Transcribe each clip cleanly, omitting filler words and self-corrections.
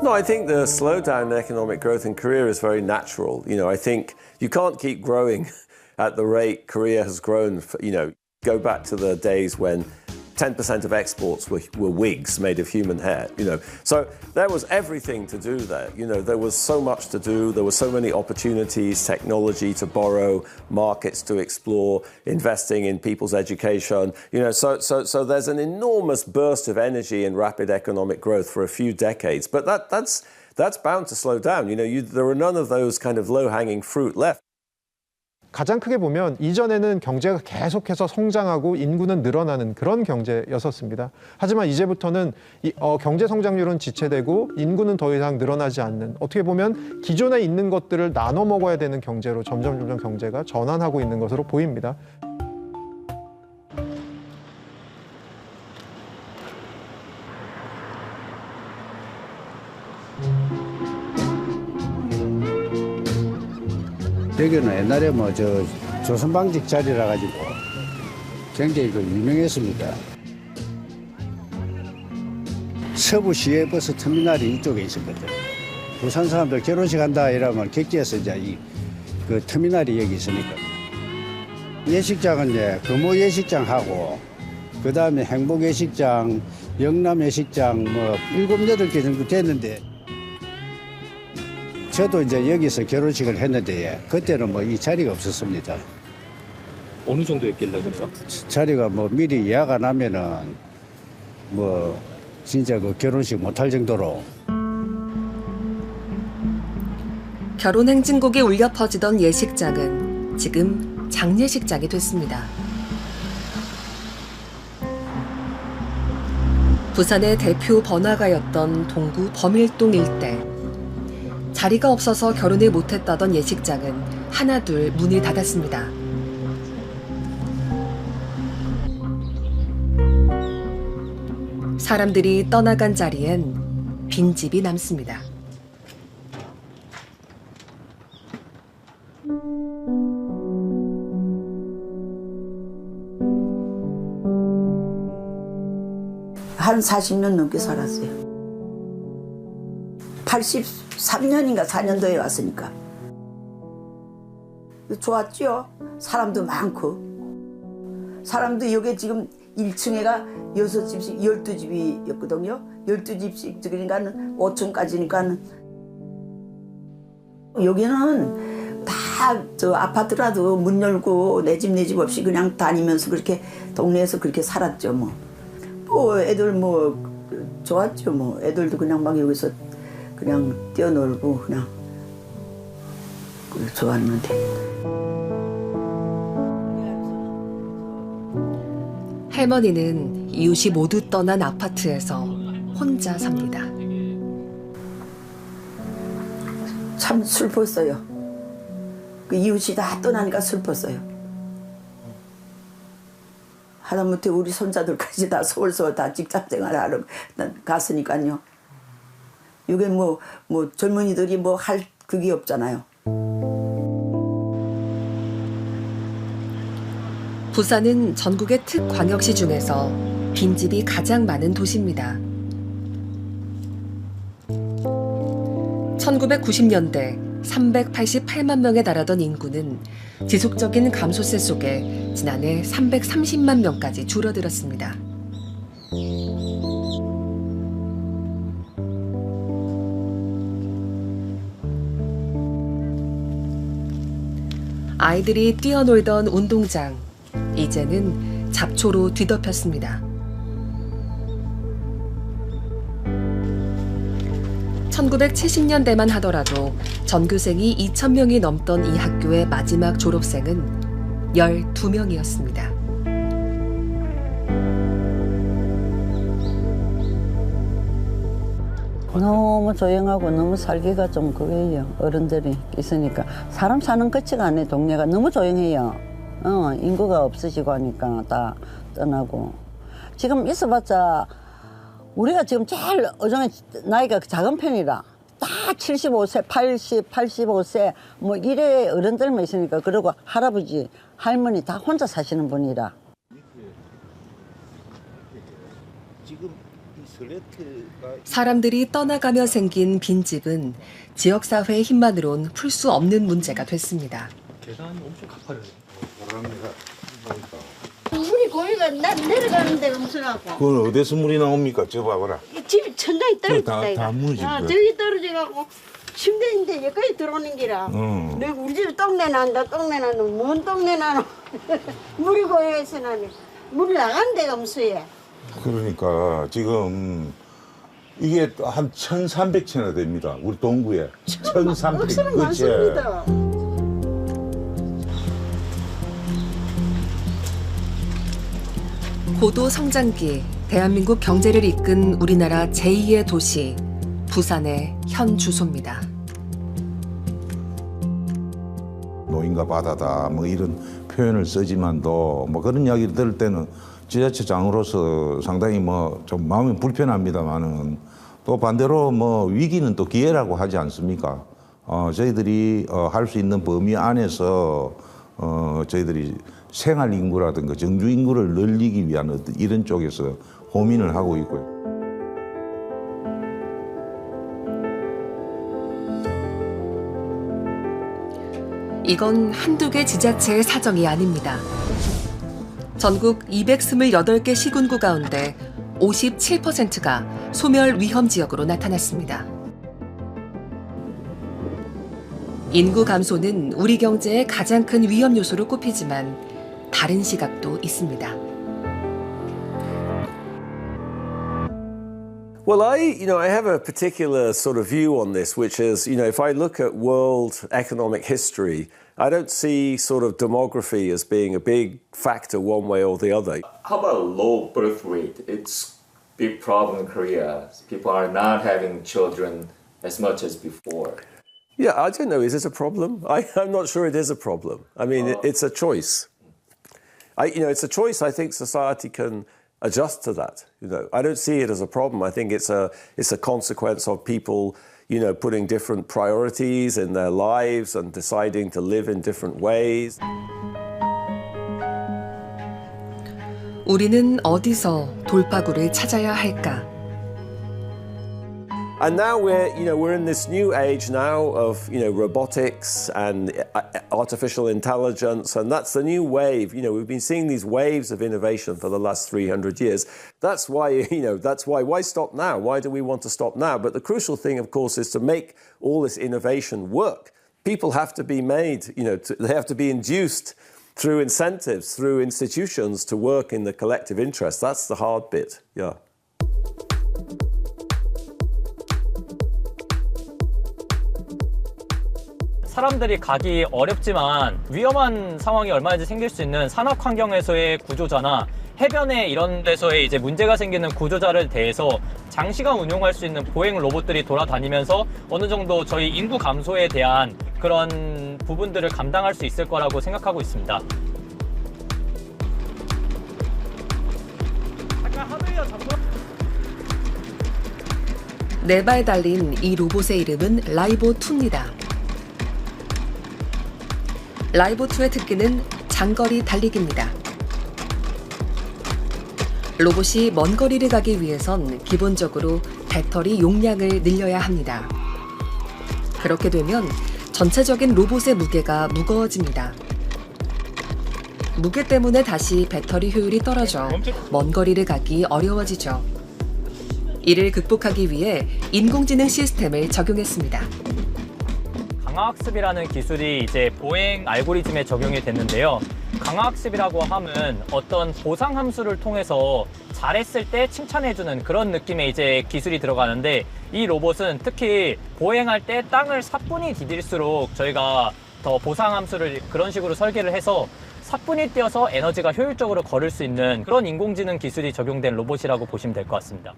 No, I think the slowdown in economic growth in Korea is very natural. I think you can't keep growing at the rate Korea has grown. Go back to the days when 10% of exports were wigs made of human hair. So there was everything to do there. There was so much to do. There were so many opportunities, technology to borrow, markets to explore, investing in people's education. So there's an enormous burst of energy and rapid economic growth for a few decades. But that's bound to slow down. There are none of those kind of low-hanging fruit left. 가장 크게 보면 이전에는 경제가 계속해서 성장하고 인구는 늘어나는 그런 경제였었습니다. 하지만 이제부터는 경제 성장률은 지체되고 인구는 더 이상 늘어나지 않는, 어떻게 보면 기존에 있는 것들을 나눠 먹어야 되는 경제로 점점 경제가 전환하고 있는 것으로 보입니다. 여기는 옛날에 조선방직 자리라 가지고 굉장히 유명했습니다. 서부 시외버스 터미널이 이쪽에 있었거든. 부산 사람들 결혼식 한다 이러면 객지에서 이제 그 터미널이 여기 있으니까. 예식장은 이제 금호 예식장하고 그 다음에 행복 예식장, 영남 예식장 7, 8개 정도 됐는데. 저도 이제 여기서 결혼식을 했는데 그때는 이 자리가 없었습니다. 어느 정도 했길래 그래요? 자리가 미리 예약 안 하면은 진짜 그 결혼식 못할 정도로. 결혼 행진곡이 울려 퍼지던 예식장은 지금 장례식장이 됐습니다. 부산의 대표 번화가였던 동구 범일동 일대. 자리가 없어서 결혼을 못했다던 예식장은 하나둘 문을 닫았습니다. 사람들이 떠나간 자리엔 빈집이 남습니다. 한 40년 넘게 살았어요. 83년인가 4년도에 왔으니까. 좋았죠. 사람도 많고. 사람도 여기 지금 1층에가 6집씩 12집이었거든요. 12집씩 그러니까는 5층까지니까는. 여기는 다 아파트라도 문 열고 내 집 없이 그냥 다니면서 그렇게 동네에서 그렇게 살았죠. 애들 좋았죠. 애들도 그냥 막 여기서 그냥 뛰어놀고 그냥 좋았는데. 할머니는 이웃이 모두 떠난 아파트에서 혼자 삽니다. 참 슬펐어요. 그 이웃이 다 떠나니까 슬펐어요. 하다못해 우리 손자들까지 다 서울서 다 직장생활하러 갔으니까요. 이게 젊은이들이 할 그게 없잖아요. 부산은 전국의 특광역시 중에서 빈집이 가장 많은 도시입니다. 1990년대 388만 명에 달하던 인구는 지속적인 감소세 속에 지난해 330만 명까지 줄어들었습니다. 아이들이 뛰어놀던 운동장, 이제는 잡초로 뒤덮였습니다. 1970년대만 하더라도 전교생이 2,000명이 넘던 이 학교의 마지막 졸업생은 12명이었습니다. 너무 조용하고 너무 살기가 좀 그래요. 어른들이 있으니까. 사람 사는 것지가 않네. 동네가 너무 조용해요. 인구가 없어지고 하니까 다 떠나고. 지금 있어봤자 우리가 지금 제일 어정에 나이가 작은 편이라 다 75세, 80, 85세 이래 어른들만 있으니까. 그리고 할아버지, 할머니 다 혼자 사시는 분이라. 사람들이 떠나가며 생긴 빈집은 지역사회의 힘만으론 풀 수 없는 문제가 됐습니다. 계단이 엄청 가파르네요. 물이 고이가 내려가는 데가 무슨 하고 그건 어디서 물이 나옵니까? 저 봐봐라. 집이 천장이 떨어졌다. 다 무너진 거야. 저기 떨어져가고 침대인데 여기까지 들어오는 기라. 내가 우리 집에 똥내 난다. 똥내 나는 뭔 똥내 나노. 물이 고여서 나는 물이 나가는 데가 무서워. 그러니까 지금 이게 한 1,300채나 됩니다. 우리 동구에 1,300. 억수로 많습니다. 고도 성장기, 대한민국 경제를 이끈 우리나라 제2의 도시, 부산의 현 주소입니다. 노인과 바다다 뭐 이런 표현을 쓰지만도 뭐 그런 이야기를 들을 때는 지자체장으로서 상당히 뭐 좀 마음이 불편합니다만은 또 반대로 뭐 위기는 또 기회라고 하지 않습니까? 저희들이 할 수 있는 범위 안에서 저희들이 생활 인구라든가 정주 인구를 늘리기 위한 어떤 이런 쪽에서 고민을 하고 있고요. 이건 한두 개 지자체의 사정이 아닙니다. 전국 228개 시군구 가운데 57%가 소멸 위험 지역으로 나타났습니다. 인구 감소는 우리 경제의 가장 큰 위험 요소로 꼽히지만 다른 시각도 있습니다. Well, I have a particular sort of view on this, which is, if I look at world economic history, I don't see sort of demography as being a big factor one way or the other. How about low birth rate? It's a big problem in Korea. People are not having children as much as before. Yeah, I don't know. Is it a problem? I'm not sure it is a problem. I mean, it's a choice. It's a choice. I think society can adjust to that. I don't see it as a problem. I think it's a consequence of people, putting different priorities in their lives and deciding to live in different ways. 우리는 어디서 돌파구를 찾아야 할까? And now we're in this new age now of robotics and artificial intelligence, and that's the new wave. We've been seeing these waves of innovation for the last 300 years. That's why why stop now? Why do we want to stop now? But the crucial thing, of course, is to make all this innovation work. People have to be made, they have to be induced through incentives, through institutions to work in the collective interest. That's the hard bit. Yeah. 사람들이 가기 어렵지만 위험한 상황이 얼마든지 생길 수 있는 산악 환경에서의 구조자나 해변에 이런 데서의 이제 문제가 생기는 구조자를 대해서 장시간 운용할 수 있는 보행 로봇들이 돌아다니면서 어느 정도 저희 인구 감소에 대한 그런 부분들을 감당할 수 있을 거라고 생각하고 있습니다. 네 발 달린 이 로봇의 이름은 라이보2입니다. 라이보2의 특기는 장거리 달리기입니다. 로봇이 먼 거리를 가기 위해선 기본적으로 배터리 용량을 늘려야 합니다. 그렇게 되면 전체적인 로봇의 무게가 무거워집니다. 무게 때문에 다시 배터리 효율이 떨어져 먼 거리를 가기 어려워지죠. 이를 극복하기 위해 인공지능 시스템을 적용했습니다. 강화학습이라는 기술이 이제 보행 알고리즘에 적용이 됐는데요. 강화학습이라고 하면 어떤 보상 함수를 통해서 잘했을 때 칭찬해주는 그런 느낌의 이제 기술이 들어가는데, 이 로봇은 특히 보행할 때 땅을 사뿐히 디딜수록 저희가 더 보상 함수를 그런 식으로 설계를 해서 사뿐히 뛰어서 에너지가 효율적으로 걸을 수 있는 그런 인공지능 기술이 적용된 로봇이라고 보시면 될 것 같습니다.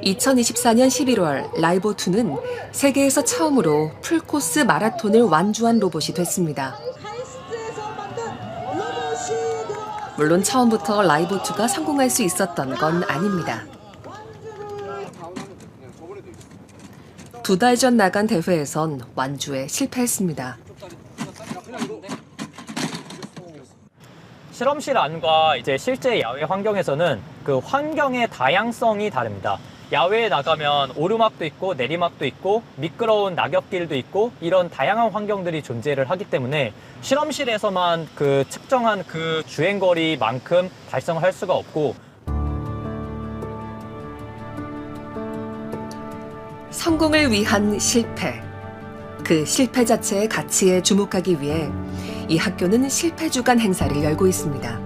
2024년 11월 라이보2는 세계에서 처음으로 풀코스 마라톤을 완주한 로봇이 됐습니다. 물론 처음부터 라이보2가 성공할 수 있었던 건 아닙니다. 2달 전 나간 대회에선 완주에 실패했습니다. 실험실 안과 이제 실제 야외 환경에서는 그 환경의 다양성이 다릅니다. 야외에 나가면 오르막도 있고 내리막도 있고 미끄러운 낙엽길도 있고 이런 다양한 환경들이 존재를 하기 때문에 실험실에서만 그 측정한 그 주행거리만큼 달성을 할 수가 없고, 성공을 위한 실패. 그 실패 자체의 가치에 주목하기 위해 이 학교는 실패 주간 행사를 열고 있습니다.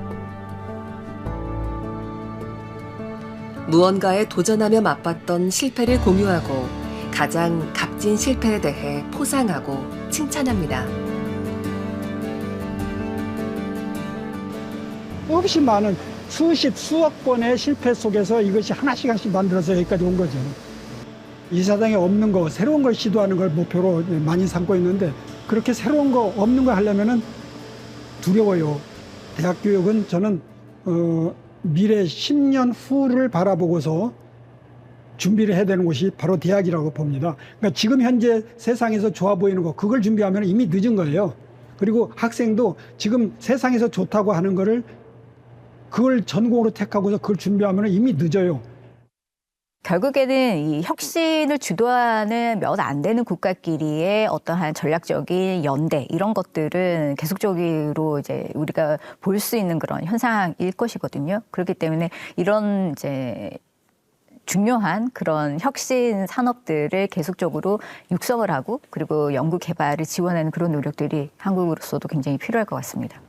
무언가에 도전하며 맛봤던 실패를 공유하고 가장 값진 실패에 대해 포상하고 칭찬합니다. 없이 많은 수억 번의 실패 속에서 이것이 하나씩 만들어서 여기까지 온 거죠. 이사장에 없는 거, 새로운 걸 시도하는 걸 목표로 많이 삼고 있는데, 그렇게 새로운 거, 없는 거 하려면은 두려워요. 대학 교육은 저는 미래 10년 후를 바라보고서 준비를 해야 되는 곳이 바로 대학이라고 봅니다. 그러니까 지금 현재 세상에서 좋아 보이는 거, 그걸 준비하면 이미 늦은 거예요. 그리고 학생도 지금 세상에서 좋다고 하는 거를 그걸 전공으로 택하고서 그걸 준비하면 이미 늦어요. 결국에는 이 혁신을 주도하는 몇 안 되는 국가끼리의 어떠한 전략적인 연대, 이런 것들은 계속적으로 이제 우리가 볼 수 있는 그런 현상일 것이거든요. 그렇기 때문에 이런 이제 중요한 그런 혁신 산업들을 계속적으로 육성을 하고, 그리고 연구 개발을 지원하는 그런 노력들이 한국으로서도 굉장히 필요할 것 같습니다.